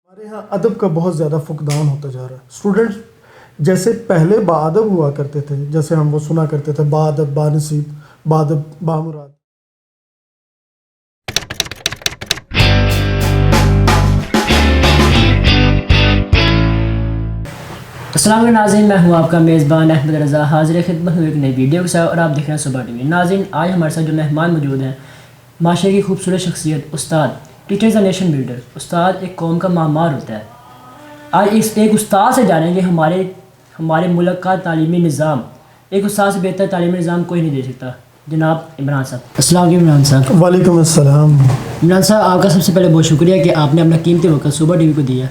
ہمارے یہاں ادب کا بہت زیادہ فقدان ہوتا جا رہا ہے. اسٹوڈنٹس جیسے پہلے باادب ہوا کرتے تھے، جیسے ہم وہ سنا کرتے تھے باادب بانصیب باادب بامراد. السلام علیکم ناظرین، میں ہوں آپ کا میزبان احمد رضا، حاضر خدمت ہوں ایک نئی ویڈیو کے ساتھ، اور آپ دیکھ رہے ہیں صبح ٹی وی. ناظرین، آج ہمارے ساتھ جو مہمان موجود ہیں، معاشرے کی خوبصورت شخصیت استاد، teacher is a nation builder. استاد ایک قوم کا معمار ہوتا ہے. آج ایک استاد سے جانیں گے ہمارے ملک کا تعلیمی نظام. ایک استاد سے بہتر تعلیمی نظام کوئی نہیں دے سکتا. جناب عمران صاحب، السلام علیکم. عمران صاحب، وعلیکم السلام. عمران صاحب، آپ کا سب سے پہلے بہت شکریہ کہ آپ نے اپنا قیمتی وقت صبح ٹی وی کو دیا.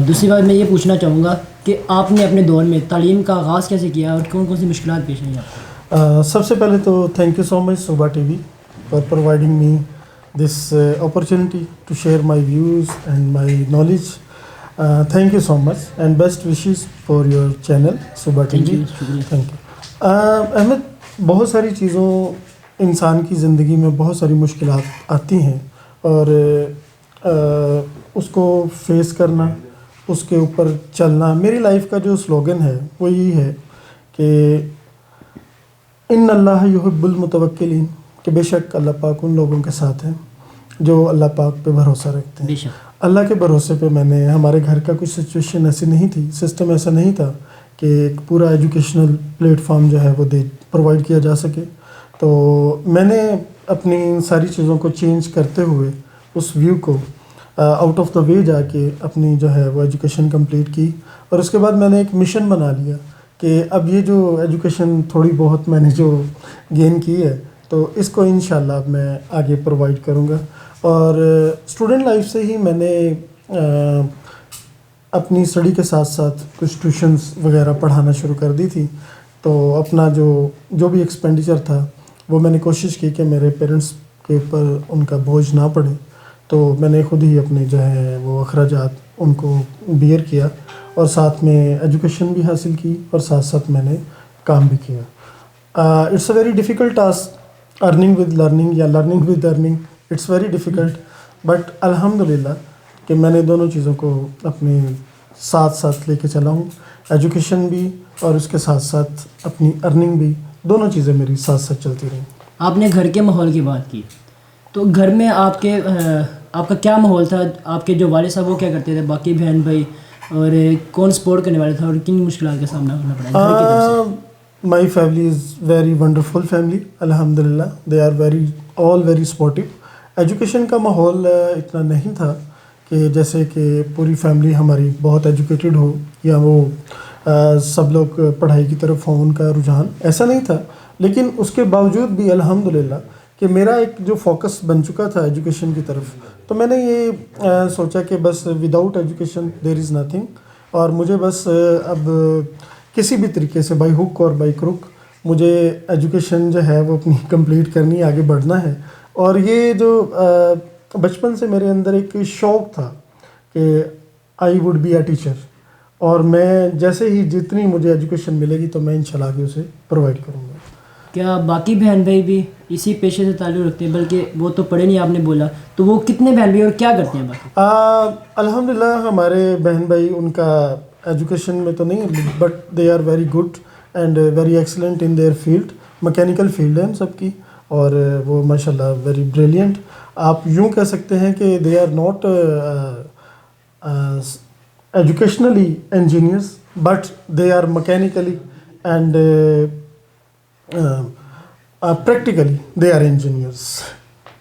دوسری بات میں یہ پوچھنا چاہوں گا کہ آپ نے اپنے دور میں تعلیم کا آغاز کیسے کیا اور کون کون سی مشکلات پیش آئیں آپ کو؟ سب سے پہلے تو thank you so much Subah T V for providing me this opportunity to share my views and my knowledge. Thank you so much and best wishes for your channel Subah T V. Thank you. Ahmed, بہت ساری چیزوں انسان کی زندگی میں بہت ساری مشکلات آتی ہیں، اور اس کو فیس کرنا، اس کے اوپر چلنا. میری لائف کا جو سلوگن ہے وہ یہی ہے کہ ان اللہ یحب المتوکلین، کہ بے شک اللہ پاک ان لوگوں کے ساتھ ہیں جو اللہ پاک پہ بھروسہ رکھتے ہیں. اللہ کے بھروسے پہ ہمارے گھر کا کچھ سچویشن ایسی نہیں تھی، سسٹم ایسا نہیں تھا کہ ایک پورا ایجوکیشنل پلیٹ فارم جو ہے وہ پرووائڈ کیا جا سکے. تو میں نے اپنی ان ساری چیزوں کو چینج کرتے ہوئے اس ویو کو آؤٹ آف دا وے جا کے اپنی جو ہے وہ ایجوکیشن کمپلیٹ کی. اور اس کے بعد میں نے ایک مشن بنا لیا کہ اب یہ جو ایجوکیشن تھوڑی بہت میں نے جو گین کی ہے، تو اس کو انشاءاللہ اب میں آگے پرووائڈ کروں گا. اور اسٹوڈنٹ لائف سے ہی میں نے اپنی اسٹڈی کے ساتھ ساتھ کچھ ٹیوشنس وغیرہ پڑھانا شروع کر دی تھی. تو اپنا جو بھی ایکسپینڈیچر تھا وہ میں نے کوشش کی کہ میرے پیرنٹس کے اوپر ان کا بوجھ نہ پڑے. تو میں نے خود ہی اپنے جو ہے وہ اخراجات ان کو بیئر کیا، اور ساتھ میں ایجوکیشن بھی حاصل کی، اور ساتھ ساتھ میں نے کام بھی کیا. It's a very difficult task, earning with learning یا learning with earning. It's very difficult, but الحمدللہ کہ میں نے دونوں چیزوں کو اپنے ساتھ ساتھ لے کے چلا ہوں. ایجوکیشن بھی اور اس کے ساتھ ساتھ اپنی ارننگ بھی، دونوں چیزیں میری ساتھ ساتھ چلتی رہیں. آپ نے گھر کے ماحول کی بات کی، تو گھر میں آپ کا کیا ماحول تھا؟ آپ کے جو والد صاحب وہ کیا کرتے تھے؟ باقی بہن بھائی اور کون سپورٹ کرنے والے تھے، اور کن مشکلات کا سامنا کرنا پڑا گھر کی طرف سے؟ My family is very wonderful family, الحمدللہ. They are all very supportive. Education کا ماحول اتنا نہیں تھا کہ جیسے کہ پوری فیملی ہماری بہت ایجوکیٹڈ ہو، یا وہ سب لوگ پڑھائی کی طرف ہوں ان کا رجحان، ایسا نہیں تھا. لیکن اس کے باوجود بھی الحمدللہ کہ میرا ایک جو فوکس بن چکا تھا ایجوکیشن کی طرف، تو میں نے یہ سوچا کہ بس without education there is nothing. اور مجھے بس اب کسی بھی طریقے سے بائی ہک اور بائی کروک مجھے ایجوکیشن جو ہے وہ اپنی کمپلیٹ کرنی، آگے بڑھنا ہے. اور یہ جو بچپن سے میرے اندر ایک شوق تھا کہ I would be a teacher, اور میں جیسے ہی جتنی مجھے ایجوکیشن ملے گی تو میں انشاءاللہ آگے اسے پرووائڈ کروں گا. کیا باقی بہن بھائی بھی اسی پیشے سے تعلق رکھتے ہیں؟ بلکہ وہ تو پڑھے نہیں، آپ نے بولا، تو وہ کتنے بہن بھائی اور کیا کرتے ہیں باقی؟ الحمدللہ ہمارے بہن بھائی ان کا ایجوکیشن میں تو نہیں، but they are very good and very excellent in their field. Mechanical field ہے ان سب کی، اور وہ ماشاءاللہ ویری بریلینٹ. آپ یوں کہہ سکتے ہیں کہ they are not educationally engineers, but they are mechanically and practically they are engineers.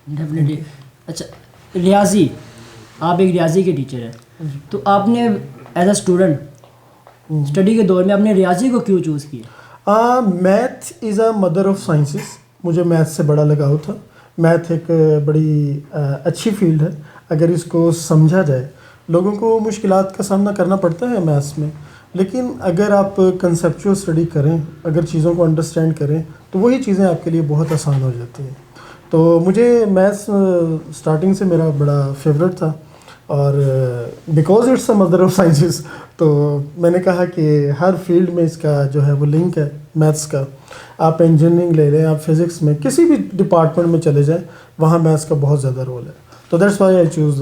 Definitely. اچھا، ریاضی، آپ ایک ریاضی کے ٹیچر ہیں، تو آپ نے ایز اے اسٹوڈنٹ اسٹڈی کے دور میں آپ نے ریاضی کو کیوں چوز کیا؟ Math is a mother of sciences. مجھے میتھ سے بڑا لگاؤ تھا. میتھ ایک بڑی اچھی فیلڈ ہے اگر اس کو سمجھا جائے. لوگوں کو مشکلات کا سامنا کرنا پڑتا ہے میتھس میں، لیکن اگر آپ کنسیپچول اسٹڈی کریں، اگر چیزوں کو انڈرسٹینڈ کریں، تو وہی چیزیں آپ کے لیے بہت آسان ہو جاتی ہیں. تو مجھے میتھس اسٹارٹنگ سے میرا بڑا فیوریٹ تھا، اور because it's a mother of sciences, تو میں نے کہا کہ ہر فیلڈ میں اس کا جو ہے وہ لنک ہے میتھس کا. آپ انجینئرنگ لے لیں، آپ فزکس میں کسی بھی ڈپارٹمنٹ میں چلے جائیں، وہاں میتھس کا بہت زیادہ رول ہے. تو دیٹس وائی آئی چوز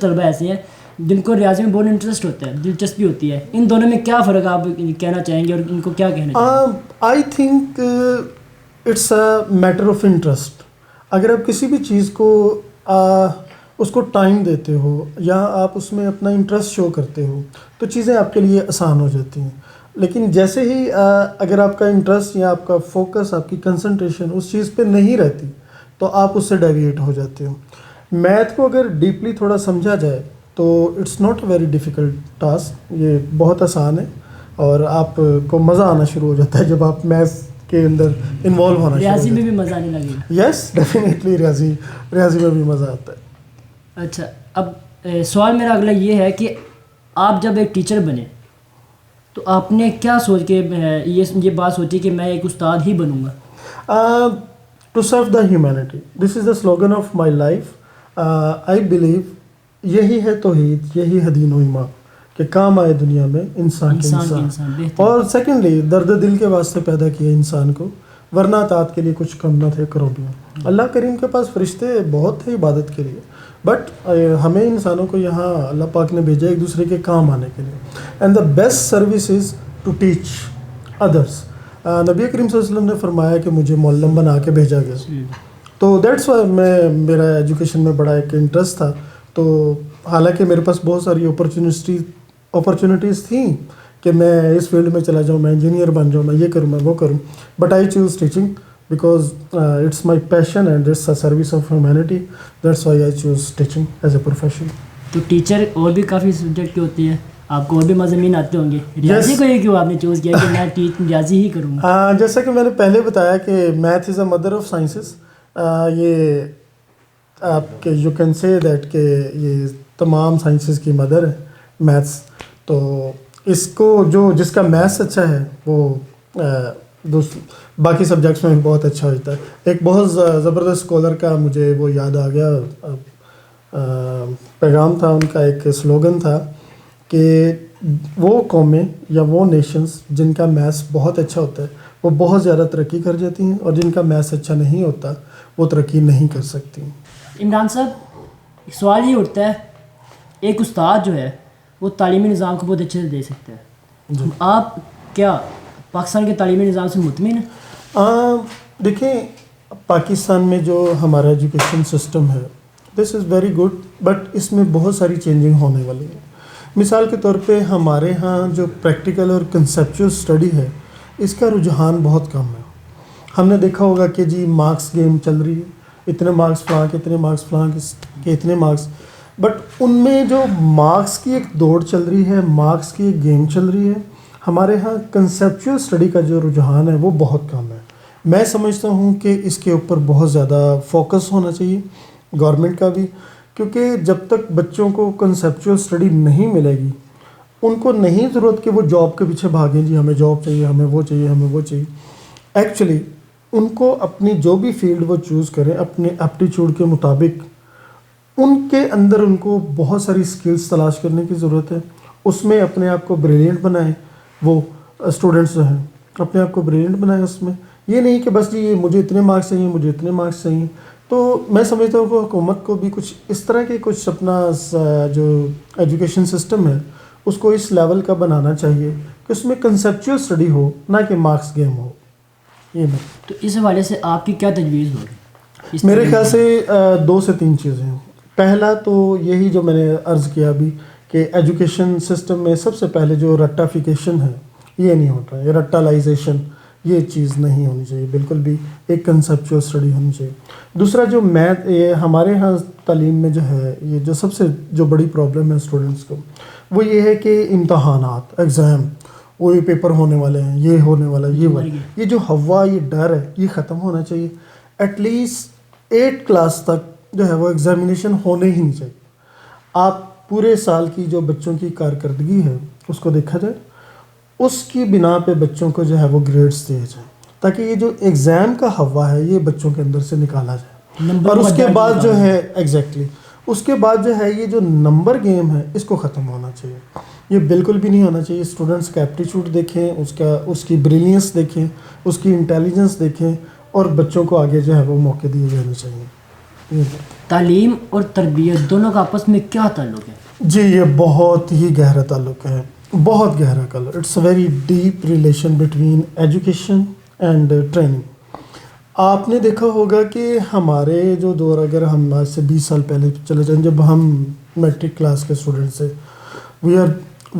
طلبہ ایسے ہیں جن کو ریاضی میں بہت انٹرسٹ ہوتا ہے, دلچسپی ہوتی ہے. ان دونوں میں کیا فرق آپ کہنا چاہیں گے اور ان کو کیا کہنا چاہیں گے؟ I think it's a matter of interest. اگر آپ کسی بھی چیز کو اس کو ٹائم دیتے ہو یا آپ اس میں اپنا انٹرسٹ شو کرتے ہو تو چیزیں آپ کے لیے آسان ہو جاتی ہیں. لیکن جیسے ہی اگر آپ کا انٹرسٹ یا آپ کا فوکس, آپ کی کنسنٹریشن اس چیز پہ نہیں رہتی تو آپ اس سے ڈیویٹ ہو جاتے ہو. میتھ کو اگر ڈیپلی تھوڑا سمجھا جائے تو it's not a very difficult task. یہ بہت آسان ہے اور آپ کو مزہ آنا شروع ہو جاتا ہے جب آپ میتھ کے اندر انوالو ہونا شروع ہو ریاضی جاتے میں ہیں. بھی مزہ آنے لگے گا. یس ڈیفینیٹلی ریاضی میں بھی مزہ آتا ہے. اچھا, اب سوال میرا اگلا یہ ہے کہ آپ جب ایک ٹیچر بنے تو آپ نے کیا سوچ کے یہ بات سوچی کہ میں ایک استاد ہی بنوں گا؟ To serve the humanity, this is the slogan of my life. I believe یہی ہے توحید, یہی ہے دین و ایمان کہ کام آئے دنیا میں انسان کے انسان. بہتر. اور سیکنڈلی درد دل کے واسطے پیدا کیا انسان کو, ورنہ اطاعت کے لیے کچھ کم نہ تھے کروڑیوں. اللہ کریم کے پاس فرشتے بہت تھے عبادت کے لیے, بٹ ہمیں انسانوں کو یہاں اللہ پاک نے بھیجا ایک دوسرے کے کام آنے کے لیے. And the best service is to teach others. نبی کریم صلی اللہ علیہ وسلم نے فرمایا کہ مجھے معلم بنا کے بھیجا گیا. تو دیٹس وائی میرا ایجوکیشن میں بڑا ایک انٹرسٹ تھا. تو حالانکہ میرے پاس بہت ساری اپرچونیٹیز تھیں کہ میں اس فیلڈ میں چلا جاؤں, میں انجینئر بن جاؤں, میں یہ کروں, میں وہ کروں, but I choose teaching because it's my passion and it's a service of humanity. That's why I choose teaching as a profession. تو ٹیچر اور بھی کافی سبجیکٹ کی ہوتی ہے, آپ کو اور بھی مضامین آتے ہوں گے. ریاضی کو یہ کیوں آپ نے چوز کیا کہ میں ریاضی ہی کروں گا؟ جیسا کہ میں نے پہلے بتایا کہ math is a mother of sciences. یہ آپ کے یو کین سے دیٹ کہ یہ تمام سائنسز کی مدر ہے میتھس. تو اس کو جس کا میتھس اچھا ہے وہ باقی سبجیکٹس میں بھی بہت اچھا ہو جاتا ہے. ایک بہت زبردست اسکالر کا مجھے وہ یاد آ گیا, پیغام تھا ان کا, ایک سلوگن تھا کہ وہ قومیں یا وہ نیشنز جن کا میتھس بہت اچھا ہوتا ہے وہ بہت زیادہ ترقی کر جاتی ہیں, اور جن کا میتھس اچھا نہیں ہوتا وہ ترقی نہیں کر سکتی. عمران صاحب, سوال یہ اٹھتا ہے, ایک استاد جو ہے وہ تعلیمی نظام کو بہت اچھے سے دے سکتا ہے. آپ کیا پاکستان کے تعلیمی نظام سے مطمئن ہیں؟ دیکھیں, پاکستان میں جو ہمارا ایجوکیشن سسٹم ہے دس از ویری گڈ, بٹ اس میں بہت ساری چینجنگ ہونے والی ہے. مثال کے طور پہ ہمارے ہاں جو پریکٹیکل اور کنسیپچول اسٹڈی ہے اس کا رجحان بہت کم ہے. ہم نے دیکھا ہوگا کہ جی مارکس گیم چل رہی ہے, اتنے مارکس فلاں کے, اتنے مارکس فلاں کے اتنے مارکس, بٹ ان میں جو مارکس کی ایک دوڑ چل رہی ہے, مارکس کی ایک گیم چل رہی ہے. ہمارے ہاں کنسیپچول اسٹڈی کا جو رجحان ہے وہ بہت کم ہے. میں سمجھتا ہوں کہ اس کے اوپر بہت زیادہ فوکس ہونا چاہیے گورنمنٹ کا بھی, کیونکہ جب تک بچوں کو کنسیپچول اسٹڈی نہیں ملے گی ان کو نہیں ضرورت کہ وہ جاب کے پیچھے بھاگیں, جی ہمیں جاب چاہیے, ہمیں وہ چاہیے, ہمیں وہ چاہیے. ایکچولی ان کو اپنی جو بھی فیلڈ وہ چوز کریں اپنے ایپٹیچیوڈ کے مطابق, ان کے اندر ان کو بہت ساری سکلز تلاش کرنے کی ضرورت ہے. اس میں اپنے آپ کو بریلینٹ بنائیں. وہ اسٹوڈنٹس جو ہیں اپنے آپ کو بریلینٹ بنائیں. اس میں یہ نہیں کہ بس جی مجھے اتنے مارکس چاہیے, مجھے اتنے مارکس چاہیے. تو میں سمجھتا ہوں کہ حکومت کو بھی کچھ اس طرح کے کچھ اپنا جو ایجوکیشن سسٹم ہے اس کو اس لیول کا بنانا چاہیے کہ اس میں کنسیپچول اسٹڈی ہو, نہ کہ مارکس گیم ہو. یہ میں تو اس حوالے سے آپ کی کیا تجویز ہوگی؟ میرے خیال سے 2 سے 3 چیزیں ہیں. پہلا تو یہی جو میں نے عرض کیا ابھی کہ ایجوکیشن سسٹم میں سب سے پہلے جو رٹافیکیشن ہے یہ نہیں ہوتا ہے, یہ رٹالائزیشن یہ چیز نہیں ہونی چاہیے بالکل بھی. ایک کنسیپچول اسٹڈی ہونی چاہیے. دوسرا جو میتھ, یہ ہمارے ہاں تعلیم میں جو ہے یہ جو سب سے جو بڑی پرابلم ہے اسٹوڈنٹس کو وہ یہ ہے کہ امتحانات, ایگزام, وہ یہ پیپر ہونے والے ہیں, یہ ہونے والا, یہ جو ہوا, یہ ڈر ہے, یہ ختم ہونا چاہیے. ایٹ لیسٹ 8 کلاس تک جو ہے وہ ایگزامینیشن ہونے ہی نہیں چاہیے. آپ پورے سال کی جو بچوں کی کارکردگی ہے اس کو دیکھا جائے, اس کی بنا پہ بچوں کو جو ہے وہ گریڈز دیے جائیں تاکہ یہ جو ایگزام کا ہوا ہے یہ بچوں کے اندر سے نکالا جائے. اور اس کے بعد جو ہے ایگزیکٹلی اس کے بعد جو ہے یہ جو نمبر گیم ہے اس کو ختم ہونا چاہیے. یہ بالکل بھی نہیں ہونا چاہیے. اسٹوڈنٹس کا ایپٹیچیوڈ دیکھیں, اس کی بریلینس دیکھیں, اس کی انٹیلیجنس دیکھیں, اور بچوں کو آگے جو ہے وہ موقع دیے جانے چاہیے. تعلیم اور تربیت دونوں کا آپس میں کیا تعلق ہے؟ جی یہ بہت ہی گہرا تعلق ہے, بہت گہرا تعلق. It's a very deep relation between education and training. آپ نے دیکھا ہوگا کہ ہمارے جو دور, اگر ہم آج سے 20 سال پہلے چلے جائیں, جب ہم میٹرک کلاس کے اسٹوڈنٹس تھے, وی آر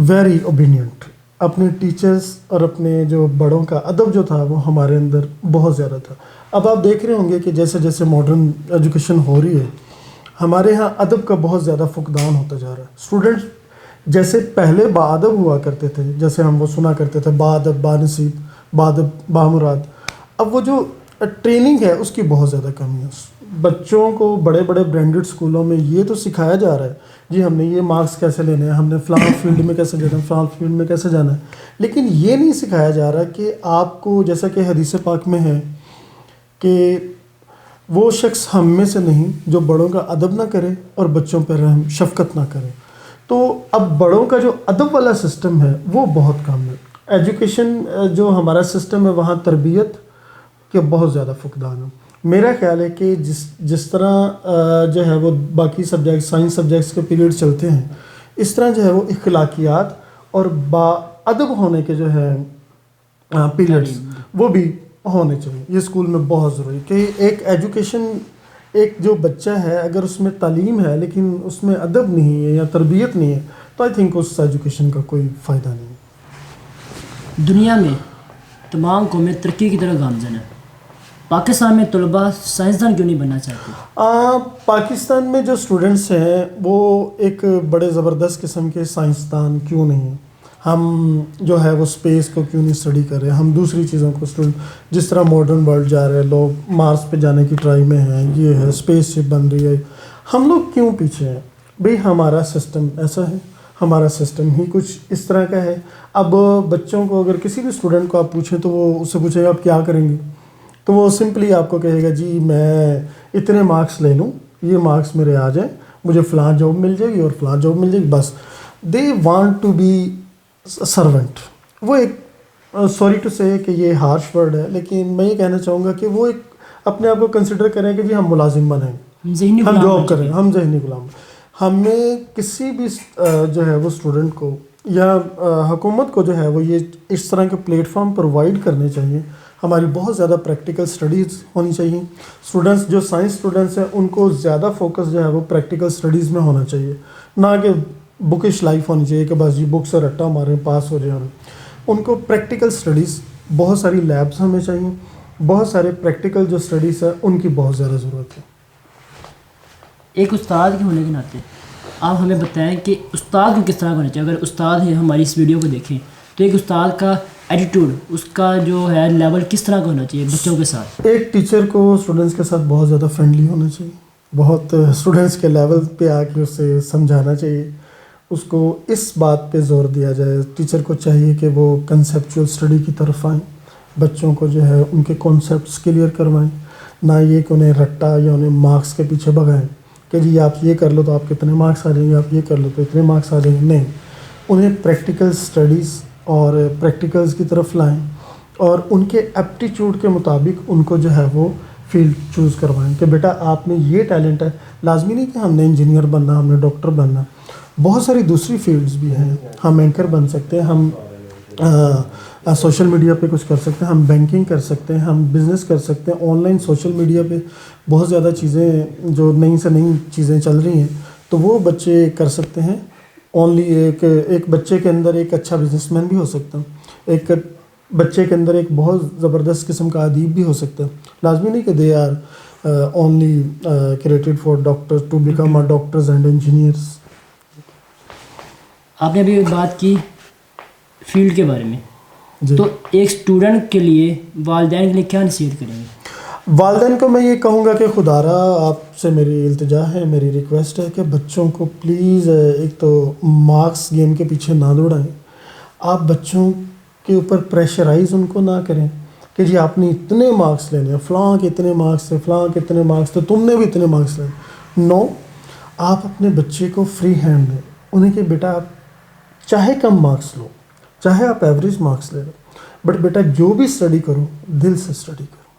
ویری اوبیڈینٹ. اپنے ٹیچرس اور اپنے جو بڑوں کا ادب جو تھا وہ ہمارے اندر بہت زیادہ تھا. اب آپ دیکھ رہے ہوں گے کہ جیسے جیسے ماڈرن ایجوکیشن ہو رہی ہے, ہمارے ہاں ادب کا بہت زیادہ فقدان ہوتا جا رہا ہے. اسٹوڈنٹس جیسے پہلے باادب ہوا کرتے تھے, جیسے ہم وہ سنا کرتے تھے باادب بانصیب باادب بامراد, اب وہ جو ٹریننگ ہے اس کی بہت زیادہ کمی ہے. بچوں کو بڑے بڑے برانڈڈ اسکولوں میں یہ تو سکھایا جا رہا ہے جی ہم نے یہ مارکس کیسے لینے ہیں, ہم نے فلاں فیلڈ میں کیسے جانا ہے, فلاں فیلڈ میں کیسے جانا ہے, لیکن یہ نہیں سکھایا جا رہا کہ آپ کو, جیسا کہ حدیث پاک میں ہے کہ وہ شخص ہم میں سے نہیں جو بڑوں کا ادب نہ کرے اور بچوں پر رحم شفقت نہ کرے. تو اب بڑوں کا جو ادب والا سسٹم ہے وہ بہت کم ہے. ایجوکیشن جو ہمارا سسٹم ہے وہاں تربیت کے بہت زیادہ فقدان ہے. میرا خیال ہے کہ جس طرح جو ہے وہ باقی سبجیکٹ سائنس سبجیکٹس کے پیریڈ چلتے ہیں, اس طرح جو ہے وہ اخلاقیات اور با ادب ہونے کے جو ہے پیریڈس وہ بھی ہونے چاہیے. یہ اسکول میں بہت ضروری کہ ایک ایجوکیشن, ایک جو بچہ ہے اگر اس میں تعلیم ہے لیکن اس میں ادب نہیں ہے یا تربیت نہیں ہے, تو آئی تھنک اس ایجوکیشن کا کوئی فائدہ نہیں ہے. دنیا میں تمام قومیں ترقی کی طرف گامزن ہیں, پاکستان میں طلباء سائنسدان کیوں نہیں بننا چاہتے؟ پاکستان میں جو اسٹوڈنٹس ہیں وہ ایک بڑے زبردست قسم کے سائنسدان کیوں نہیں ہیں. ہم جو ہے وہ اسپیس کو کیوں نہیں اسٹڈی کر رہے, ہم دوسری چیزوں کو جس طرح ماڈرن ورلڈ جا رہے ہیں, لوگ مارس پہ جانے کی ٹرائی میں ہیں, یہ ہے اسپیس شپ بن رہی ہے, ہم لوگ کیوں پیچھے ہیں؟ بھئی ہمارا سسٹم ایسا ہے, ہمارا سسٹم ہی کچھ اس طرح کا ہے. اب بچوں کو اگر کسی بھی اسٹوڈنٹ کو آپ پوچھیں تو وہ اس سے پوچھیں گے آپ کیا کریں گے, تو وہ سمپلی آپ کو کہے گا جی میں اتنے مارکس لے لوں, یہ مارکس میرے آ جائیں, مجھے فلاں جاب مل جائے گی اور فلاں جاب مل جائے گی, بس. They want to be servant. وہ ایک سوری ٹو سے کہ یہ ہارش ورڈ ہے, لیکن میں یہ کہنا چاہوں گا کہ وہ ایک اپنے آپ کو کنسیڈر کریں کہ جی ہم ملازم بنیں, ہم جاب کریں, ہم ذہنی غلام. ہمیں کسی بھی جو ہے وہ اسٹوڈنٹ کو یا حکومت کو جو ہے وہ یہ اس طرح کے پلیٹ فارم پرووائڈ کرنے چاہیے. ہماری بہت زیادہ پریکٹیکل اسٹڈیز ہونی چاہیے. اسٹوڈنٹس جو سائنس اسٹوڈنٹس ہیں ان کو زیادہ فوکس جو ہے وہ پریکٹیکل اسٹڈیز میں ہونا چاہیے, نہ کہ بکش لائف ہونی چاہیے کہ بس جی بک سے رٹا ماریں پاس ہو جائیں. ان کو پریکٹیکل اسٹڈیز, بہت ساری لیبس ہمیں چاہیے, بہت سارے پریکٹیکل جو اسٹڈیز ہیں ان کی بہت زیادہ ضرورت ہے. ایک استاد کے ہونے کے ناطے آپ ہمیں بتائیں کہ استاد کو کس طرح ہونا چاہیے. اگر استاد ہے ہماری اس ویڈیو کو دیکھیں تو ایک استاد کا ایٹیٹیوڈ, اس کا جو ہے لیول کس طرح کا ہونا چاہیے بچوں کے ساتھ؟ ایک ٹیچر کو اسٹوڈنٹس کے ساتھ بہت زیادہ فرینڈلی ہونا چاہیے, بہت اسٹوڈنٹس کے لیول پہ آ کے اسے سمجھانا چاہیے, اس کو اس بات پہ زور دیا جائے. ٹیچر کو چاہیے کہ وہ کنسیپچول اسٹڈی کی طرف آئیں, بچوں کو جو ہے ان کے کانسیپٹس کلیئر کروائیں, نہ یہ کہ انہیں رٹا یا انہیں مارکس کے پیچھے بھگائیں کہ جی آپ یہ کر لو تو آپ کتنے مارکس آ جائیں گے, آپ یہ کر لو تو اتنے مارکس آ جائیں گے. نہیں, انہیں پریکٹیکل اسٹڈیز اور پریکٹیکلز کی طرف لائیں اور ان کے ایپٹیچیوڈ کے مطابق ان کو جو ہے وہ فیلڈ چوز کروائیں کہ بیٹا آپ میں یہ ٹیلنٹ ہے. لازمی نہیں کہ ہم نے انجینئر بننا, ہم نے ڈاکٹر بننا, بہت ساری دوسری فیلڈز بھی ہیں. ہم اینکر بن سکتے ہیں, ہم سوشل میڈیا پہ کچھ کر سکتے ہیں, ہم بینکنگ کر سکتے ہیں, ہم بزنس کر سکتے ہیں. آن لائن سوشل میڈیا پہ بہت زیادہ چیزیں جو نئی سے نئی چیزیں چل رہی ہیں تو وہ بچے کر سکتے ہیں. اونلی ایک بچے کے اندر ایک اچھا بزنس مین بھی ہو سکتا ہے, ایک بچے کے اندر ایک بہت زبردست قسم کا ادیب بھی ہو سکتا ہے. لازمی نہیں کہ they are only created for doctor to become a doctors and engineers. آپ نے ابھی بات کی فیلڈ کے بارے میں, جی. تو ایک اسٹوڈنٹ کے لیے والدین کے لیے کیا نصیحت کریں گے؟ والدین کو میں یہ کہوں گا کہ خدارا آپ سے میری التجا ہے, میری ریکویسٹ ہے کہ بچوں کو پلیز ایک تو مارکس گیم کے پیچھے نہ دوڑائیں. آپ بچوں کے اوپر پریشرائز ان کو نہ کریں کہ جی آپ نے اتنے مارکس لینے ہیں, فلاں کے اتنے مارکس تھے, فلاں کے اتنے مارکس تھے, تم نے بھی اتنے مارکس لینے. نو, آپ اپنے بچے کو فری ہینڈ دیں, انہیں کہ بیٹا آپ چاہے کم مارکس لو، چاہے آپ ایوریج مارکس لے لو، بٹ بیٹا جو بھی اسٹڈی کرو دل سے اسٹڈی کرو.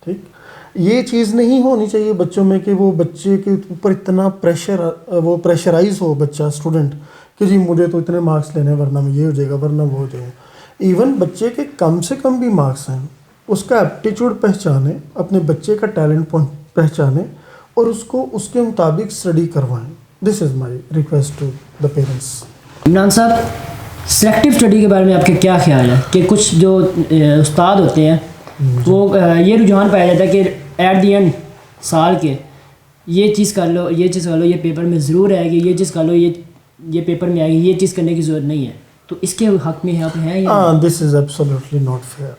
ٹھیک، یہ چیز نہیں ہونی چاہیے بچوں میں کہ وہ بچے کے اوپر اتنا وہ پریشرائز ہو بچہ اسٹوڈنٹ کہ جی مجھے تو اتنے مارکس لینے ورنہ میں یہ ہو جائے گا ورنہ وہ ہو جائے گا. ایون بچے کے کم سے کم بھی مارکس ہیں، اس کا ایپٹیچیوڈ پہچانیں، اپنے بچے کا ٹیلنٹ پہچانیں اور اس کو اس کے مطابق اسٹڈی کروائیں. This is my request to the parents. Imran صاحب، سلیکٹیو اسٹڈی کے بارے میں آپ کے کیا خیال ہے کہ کچھ جو استاد ہوتے ہیں وہ یہ رجحان پایا جاتا ہے کہ ایٹ دی اینڈ سال کے یہ چیز کر لو، یہ چیز کر لو، یہ پیپر میں ضرور آئے گی، یہ چیز کر لو، یہ پیپر میں آئے گی، یہ چیز کرنے کی ضرورت نہیں ہے. تو اس کے حق میں آپ ہیں یا this is absolutely not fair.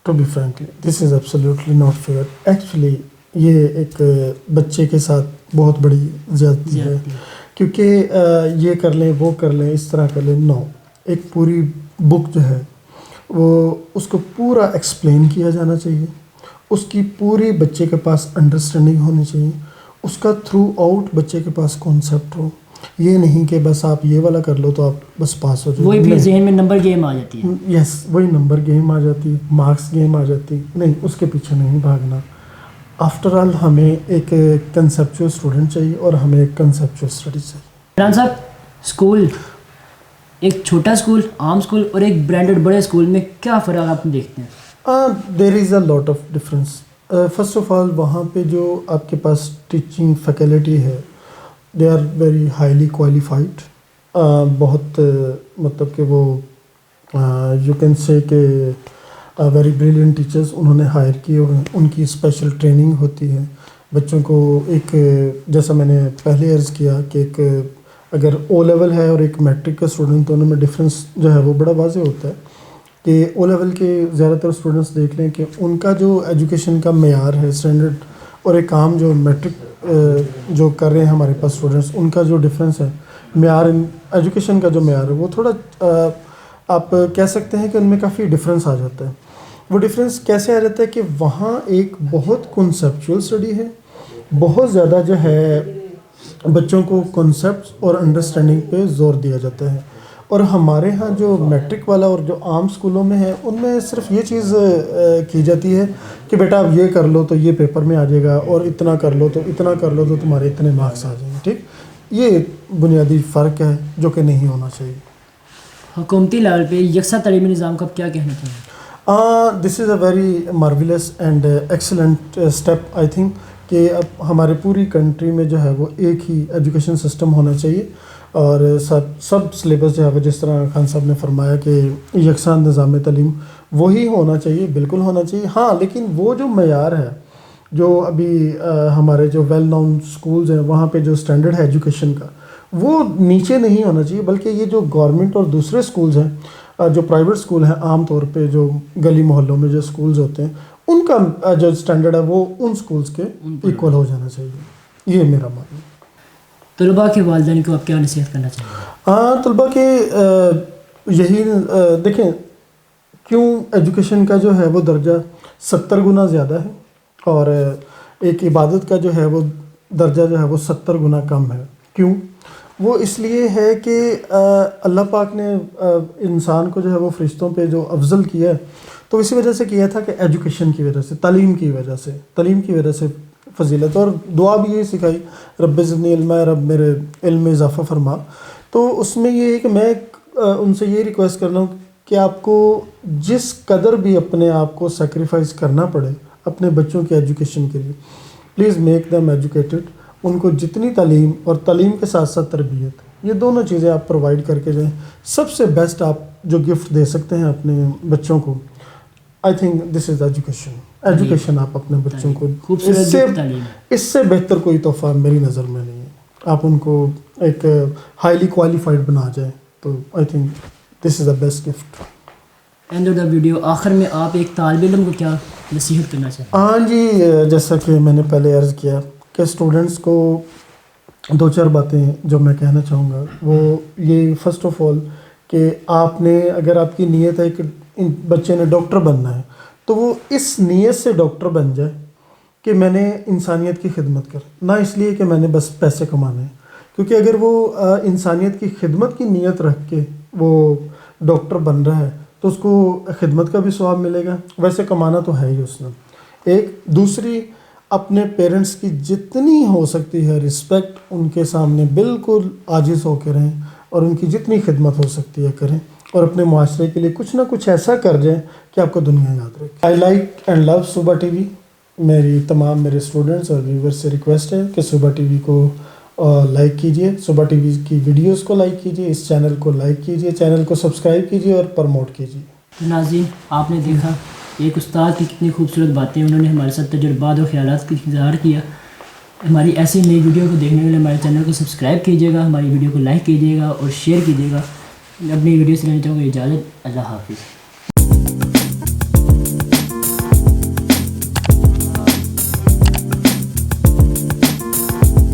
To be frankly this is absolutely not fair. Actually یہ ایک بچے کے ساتھ بہت بڑی زیادتی ہے، کیونکہ یہ کر لیں وہ کر لیں اس طرح کر لیں. نو، ایک پوری بک جو ہے وہ اس کو پورا ایکسپلین کیا جانا چاہیے، اس کی پوری بچے کے پاس انڈرسٹینڈنگ ہونی چاہیے، اس کا تھرو آؤٹ بچے کے پاس کانسیپٹ ہو. یہ نہیں کہ بس آپ یہ والا کر لو تو آپ بس پاس ہو جائیں. وہی پھر ذہن میں نمبر گیم آ جاتی ہے. یس، وہی نمبر گیم آ جاتی ہے، مارکس گیم آ جاتی ہے. نہیں، اس کے پیچھے نہیں بھاگنا. آفٹر آل ہمیں ایک کنسیپچوئل اسٹوڈنٹ چاہیے اور ہمیں ایک کنسیپچوئل اسٹڈی چاہیے. عمران صاحب، اسکول، ایک چھوٹا اسکول، عام اسکول اور ایک برانڈڈ بڑے اسکول میں کیا فرق آپ دیکھتے ہیں؟ There is a lot of difference. First of all وہاں پہ جو آپ کے پاس ٹیچنگ فیکلٹی ہے they are very highly qualified. بہت مطلب کہ وہ یو کین سے کہ ویری بریلینٹ ٹیچرز انہوں نے ہائر کیے ہوئے ہیں. ان کی اسپیشل ٹریننگ ہوتی ہے بچوں کو. ایک جیسا میں نے پہلے عرض کیا کہ ایک اگر او لیول ہے اور ایک میٹرک کا اسٹوڈنٹ تو ان میں ڈفرینس جو ہے وہ بڑا واضح ہوتا ہے کہ او لیول کے زیادہ تر اسٹوڈنٹس دیکھ لیں کہ ان کا جو ایجوکیشن کا معیار ہے اسٹینڈرڈ، اور ایک عام جو میٹرک جو کر رہے ہیں ہمارے پاس اسٹوڈنٹس، ان کا جو ڈفرینس ہے معیار ایجوکیشن کا جو معیار ہے وہ تھوڑا آپ کہہ سکتے ہیں کہ ان میں کافی ڈفرینس آ جاتا ہے. وہ ڈفرینس کیسے آ جاتا ہے کہ وہاں ایک بہت کنسیپچوئل اسٹڈی ہے، بہت زیادہ جو ہے بچوں کو کنسیپٹس اور انڈرسٹینڈنگ پہ زور دیا جاتا ہے. اور ہمارے ہاں جو میٹرک والا اور جو عام اسکولوں میں ہے ان میں صرف یہ چیز کی جاتی ہے کہ بیٹا آپ یہ کر لو تو یہ پیپر میں آ جائے گا، اور اتنا کر لو تو اتنا کر لو تو تمہارے اتنے مارکس آ جائیں گے. ٹھیک، یہ بنیادی فرق ہے جو کہ نہیں ہونا چاہیے. حکومتی لیول پہ یکساں تعلیمی نظام کا آپ کیا کہنا چاہیں؟ This is a very marvellous and excellent step I think کہ اب ہمارے پوری کنٹری میں جو ہے وہ ایک ہی ایجوکیشن سسٹم ہونا چاہیے، اور سب سلیبس جو ہے وہ جس طرح خان صاحب نے فرمایا کہ یکساں نظام تعلیم وہی ہونا چاہیے، بالکل ہونا چاہیے. ہاں، لیکن وہ جو معیار ہے جو ابھی ہمارے جو ویل نون اسکولز ہیں وہاں پہ جو اسٹینڈرڈ ہے ایجوکیشن کا وہ نیچے نہیں ہونا چاہیے، بلکہ یہ جو گورنمنٹ اور دوسرے اسکولز ہیں جو پرائیویٹ اسکول ہیں عام طور پہ جو گلی محلوں میں جو اسکولز ہوتے ہیں ان کا جو اسٹینڈرڈ ہے وہ ان اسکولز کے ایکول ہو جانا چاہیے. یہ میرا ماننا ہے. طلباء کے والدین کو آپ کیا نصیحت کرنا چاہیں؟ طلباء کے یہی دیکھیں کیوں ایجوکیشن کا جو ہے وہ درجہ 70 گنا زیادہ ہے اور ایک عبادت کا جو ہے وہ درجہ جو ہے وہ 70 گنا کم ہے. کیوں؟ وہ اس لیے ہے کہ اللہ پاک نے انسان کو جو ہے وہ فرشتوں پہ جو افضل کیا ہے تو اسی وجہ سے کیا تھا کہ ایجوکیشن کی وجہ سے، تعلیم کی وجہ سے فضیلت، اور دعا بھی یہ سکھائی رب زدنی علما، رب میرے علم میں اضافہ فرما. تو اس میں یہ ہے کہ میں ان سے یہ ریکویسٹ کر رہا ہوں کہ آپ کو جس قدر بھی اپنے آپ کو سیکریفائز کرنا پڑے اپنے بچوں کے ایجوکیشن کے لیے، پلیز میک دیم ایجوکیٹڈ. ان کو جتنی تعلیم اور تعلیم کے ساتھ ساتھ تربیت، یہ دونوں چیزیں آپ پرووائڈ کر کے جائیں. سب سے بیسٹ آپ جو گفٹ دے سکتے ہیں اپنے بچوں کو، I think this is education. آپ اپنے بچوں کو اس سے بہتر کوئی تحفہ میری نظر میں نہیں ہے. آپ ان کو ایک ہائیلی کوالیفائڈ بنا جائیں تو I think this is the best gift. And of the video, آخر میں آپ ایک طالب علم کو کیا نصیحت کرنا چاہیں؟ ہاں جی، جیسا کہ میں نے پہلے عرض کیا کہ اسٹوڈنٹس کو 2-4 باتیں جو میں کہنا چاہوں گا وہ یہ فرسٹ آف آل کہ آپ نے اگر آپ کی نیت ہے کہ بچے نے ڈاکٹر بننا ہے تو وہ اس نیت سے ڈاکٹر بن جائے کہ میں نے انسانیت کی خدمت کر، نہ اس لیے کہ میں نے بس پیسے کمانے ہیں. کیونکہ اگر وہ انسانیت کی خدمت کی نیت رکھ کے وہ ڈاکٹر بن رہا ہے تو اس کو خدمت کا بھی ثواب ملے گا، ویسے کمانا تو ہے ہی اس نے. ایک دوسری، اپنے پیرنٹس کی جتنی ہو سکتی ہے رسپیکٹ ان کے سامنے بالکل عاجز ہو کے رہیں اور ان کی جتنی خدمت ہو سکتی ہے کریں، اور اپنے معاشرے کے لیے کچھ نہ کچھ ایسا کر جائیں کہ آپ کو دنیا یاد رکھے. آئی لائک اینڈ لو صبح ٹی وی. میری تمام میرے اسٹوڈنٹس اور ویورز سے ریکویسٹ ہے کہ صبح ٹی وی کو لائک کیجئے، صبح ٹی وی کی ویڈیوز کو لائک کیجئے، اس چینل کو لائک کیجئے، چینل کو سبسکرائب کیجئے اور پروموٹ کیجئے. ناظرین، آپ نے دیکھا ایک استاد کی کتنی خوبصورت باتیں انہوں نے ہمارے ساتھ تجربات اور خیالات کا اظہار کیا. ہماری ایسی نئی ویڈیو کو دیکھنے کے لیے ہمارے چینل کو سبسکرائب کیجیے گا، ہماری ویڈیو کو لائک کیجیے گا اور شیئر کیجیے گا. اپنی ویڈیو سے لینا چاہوں گا اجازت. اللہ حافظ.